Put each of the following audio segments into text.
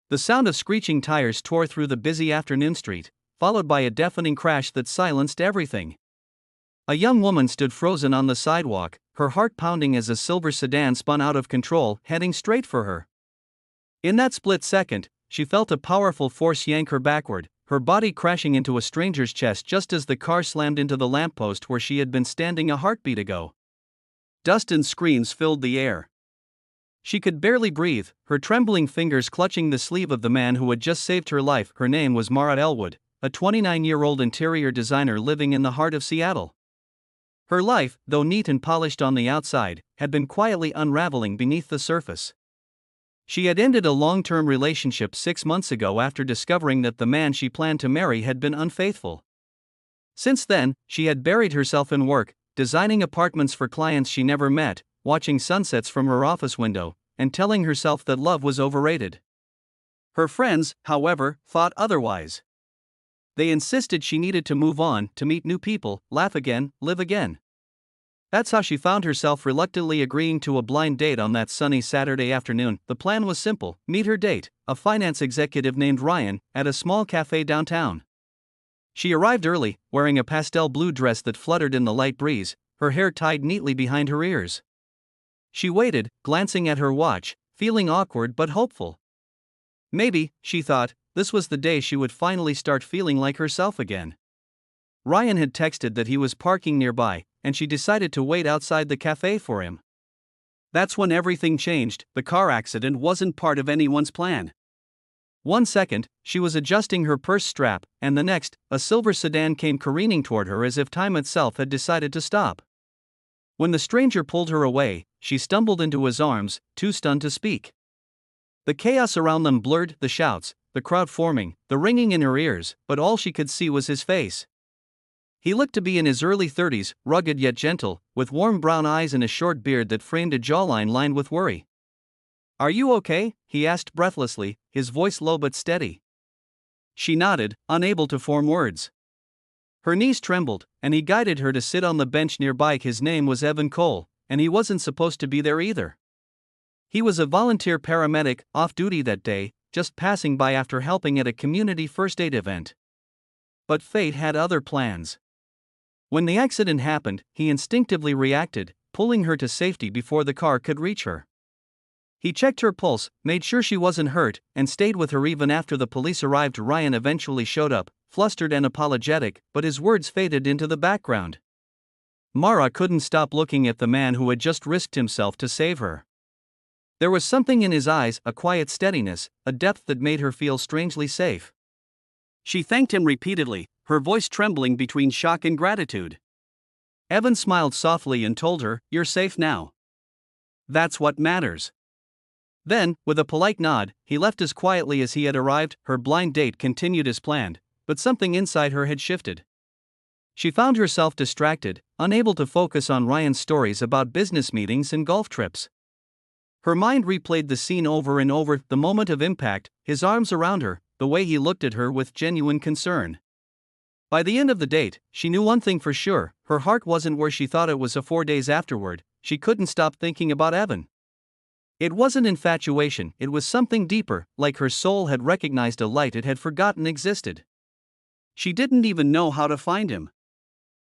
The sound of screeching tires tore through the busy afternoon street, followed by a deafening crash that silenced everything. A young woman stood frozen on the sidewalk, her heart pounding as a silver sedan spun out of control, heading straight for her. In that split second, she felt a powerful force yank her backward, her body crashing into a stranger's chest just as the car slammed into the lamppost where she had been standing a heartbeat ago. Dust and screams filled the air. She could barely breathe, her trembling fingers clutching the sleeve of the man who had just saved her life. Her name was Mara Elwood, a 29-year-old interior designer living in the heart of Seattle. Her life, though neat and polished on the outside, had been quietly unraveling beneath the surface. She had ended a long-term relationship 6 months ago after discovering that the man she planned to marry had been unfaithful. Since then, she had buried herself in work, designing apartments for clients she never met, watching sunsets from her office window, and telling herself that love was overrated. Her friends, however, thought otherwise. They insisted she needed to move on, to meet new people, laugh again, live again. That's how she found herself reluctantly agreeing to a blind date on that sunny Saturday afternoon. The plan was simple: meet her date, a finance executive named Ryan, at a small cafe downtown. She arrived early, wearing a pastel blue dress that fluttered in the light breeze, her hair tied neatly behind her ears. She waited, glancing at her watch, feeling awkward but hopeful. Maybe, she thought, this was the day she would finally start feeling like herself again. Ryan had texted that he was parking nearby, and she decided to wait outside the cafe for him. That's when everything changed. The car accident wasn't part of anyone's plan. 1 second, she was adjusting her purse strap, and the next, a silver sedan came careening toward her as if time itself had decided to stop. When the stranger pulled her away, she stumbled into his arms, too stunned to speak. The chaos around them blurred, the shouts, the crowd forming, the ringing in her ears, but all she could see was his face. He looked to be in his early 30s, rugged yet gentle, with warm brown eyes and a short beard that framed a jawline lined with worry. "Are you okay?" he asked breathlessly, his voice low but steady. She nodded, unable to form words. Her knees trembled, and he guided her to sit on the bench nearby. His name was Evan Cole, and he wasn't supposed to be there either. He was a volunteer paramedic, off duty that day, just passing by after helping at a community first aid event. But fate had other plans. When the accident happened, he instinctively reacted, pulling her to safety before the car could reach her. He checked her pulse, made sure she wasn't hurt, and stayed with her even after the police arrived. Ryan eventually showed up, flustered and apologetic, but his words faded into the background. Mara couldn't stop looking at the man who had just risked himself to save her. There was something in his eyes, a quiet steadiness, a depth that made her feel strangely safe. She thanked him repeatedly, her voice trembling between shock and gratitude. Evan smiled softly and told her, "You're safe now. That's what matters." Then, with a polite nod, he left as quietly as he had arrived. Her blind date continued as planned, but something inside her had shifted. She found herself distracted, unable to focus on Ryan's stories about business meetings and golf trips. Her mind replayed the scene over and over, the moment of impact, his arms around her, the way he looked at her with genuine concern. By the end of the date, she knew one thing for sure: her heart wasn't where she thought it was. 4 days afterward, she couldn't stop thinking about Evan. It wasn't infatuation, it was something deeper, like her soul had recognized a light it had forgotten existed. She didn't even know how to find him.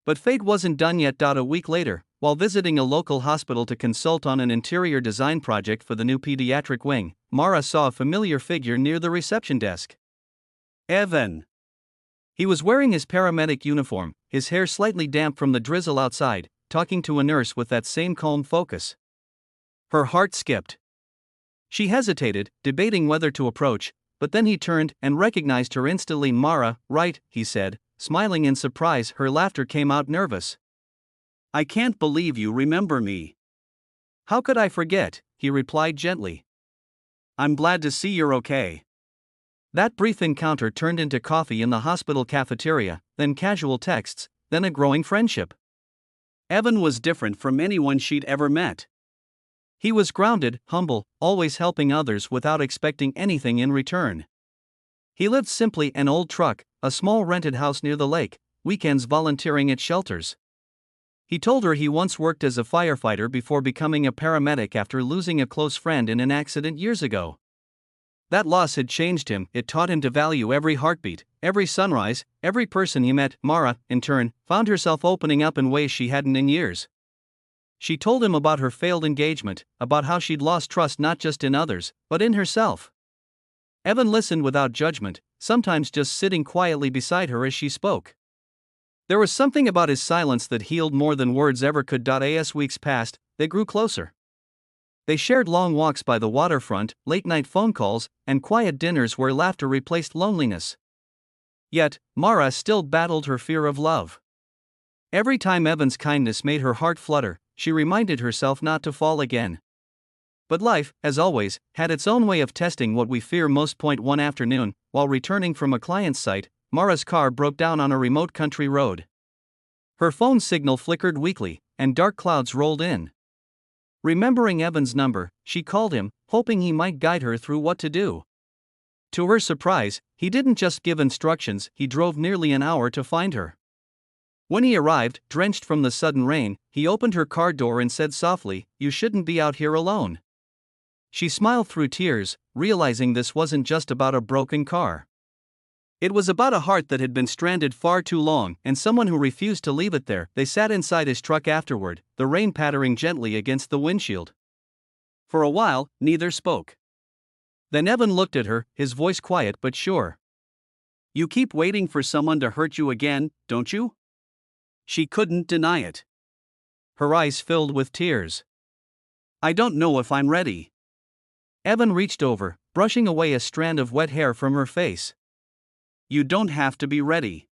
But fate wasn't done yet. A week later, while visiting a local hospital to consult on an interior design project for the new pediatric wing, Mara saw a familiar figure near the reception desk. Evan. He was wearing his paramedic uniform, his hair slightly damp from the drizzle outside, talking to a nurse with that same calm focus. Her heart skipped. She hesitated, debating whether to approach, but then he turned and recognized her instantly. "Mara, right," he said, smiling in surprise. Her laughter came out nervous. "I can't believe you remember me." "How could I forget?" he replied gently. "I'm glad to see you're okay." That brief encounter turned into coffee in the hospital cafeteria, then casual texts, then a growing friendship. Evan was different from anyone she'd ever met. He was grounded, humble, always helping others without expecting anything in return. He lived simply: an old truck, a small rented house near the lake, weekends volunteering at shelters. He told her he once worked as a firefighter before becoming a paramedic after losing a close friend in an accident years ago. That loss had changed him. It taught him to value every heartbeat, every sunrise, every person he met. Mara, in turn, found herself opening up in ways she hadn't in years. She told him about her failed engagement, about how she'd lost trust not just in others, but in herself. Evan listened without judgment, sometimes just sitting quietly beside her as she spoke. There was something about his silence that healed more than words ever could. As weeks passed, they grew closer. They shared long walks by the waterfront, late-night phone calls, and quiet dinners where laughter replaced loneliness. Yet, Mara still battled her fear of love. Every time Evan's kindness made her heart flutter, she reminded herself not to fall again. But life, as always, had its own way of testing what we fear most. One afternoon, while returning from a client's site, Mara's car broke down on a remote country road. Her phone signal flickered weakly, and dark clouds rolled in. Remembering Evan's number, she called him, hoping he might guide her through what to do. To her surprise, he didn't just give instructions, he drove nearly an hour to find her. When he arrived, drenched from the sudden rain, he opened her car door and said softly, "You shouldn't be out here alone." She smiled through tears, realizing this wasn't just about a broken car. It was about a heart that had been stranded far too long, and someone who refused to leave it there. They sat inside his truck afterward, the rain pattering gently against the windshield. For a while, neither spoke. Then Evan looked at her, his voice quiet but sure. "You keep waiting for someone to hurt you again, don't you?" She couldn't deny it. Her eyes filled with tears. "I don't know if I'm ready." Evan reached over, brushing away a strand of wet hair from her face. "You don't have to be ready.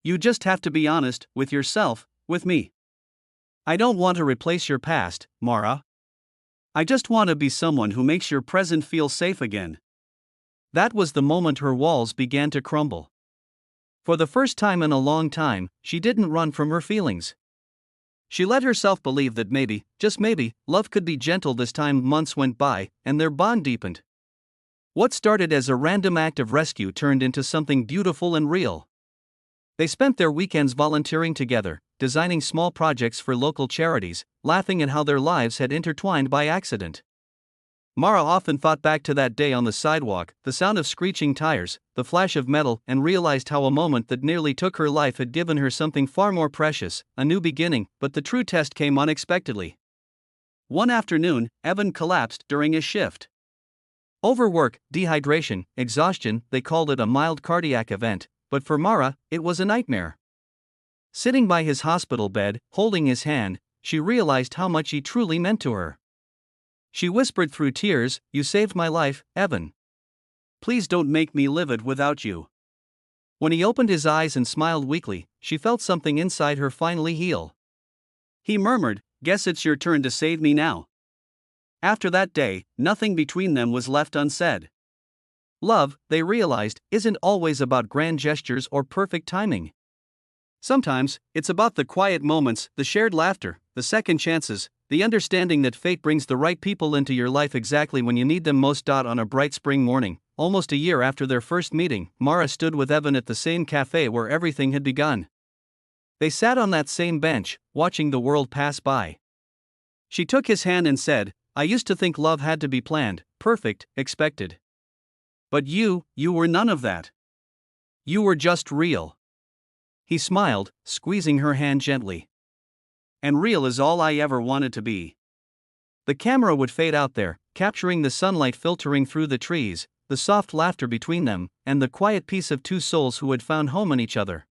You just have to be honest with yourself, with me. I don't want to replace your past, Mara. I just want to be someone who makes your present feel safe again." That was the moment her walls began to crumble. For the first time in a long time, she didn't run from her feelings. She let herself believe that maybe, just maybe, love could be gentle this time. Months went by, and their bond deepened. What started as a random act of rescue turned into something beautiful and real. They spent their weekends volunteering together, designing small projects for local charities, laughing at how their lives had intertwined by accident. Mara often thought back to that day on the sidewalk, the sound of screeching tires, the flash of metal, and realized how a moment that nearly took her life had given her something far more precious, a new beginning. But the true test came unexpectedly. One afternoon, Evan collapsed during his shift. Overwork, dehydration, exhaustion, they called it a mild cardiac event, but for Mara, it was a nightmare. Sitting by his hospital bed, holding his hand, she realized how much he truly meant to her. She whispered through tears, "You saved my life, Evan. Please don't make me live it without you." When he opened his eyes and smiled weakly, she felt something inside her finally heal. He murmured, "Guess it's your turn to save me now." After that day, nothing between them was left unsaid. Love, they realized, isn't always about grand gestures or perfect timing. Sometimes, it's about the quiet moments, the shared laughter, the second chances, the understanding that fate brings the right people into your life exactly when you need them most. On a bright spring morning, almost a year after their first meeting, Mara stood with Evan at the same cafe where everything had begun. They sat on that same bench, watching the world pass by. She took his hand and said, "I used to think love had to be planned, perfect, expected. But you were none of that. You were just real." He smiled, squeezing her hand gently. "And real is all I ever wanted to be." The camera would fade out there, capturing the sunlight filtering through the trees, the soft laughter between them, and the quiet peace of two souls who had found home in each other.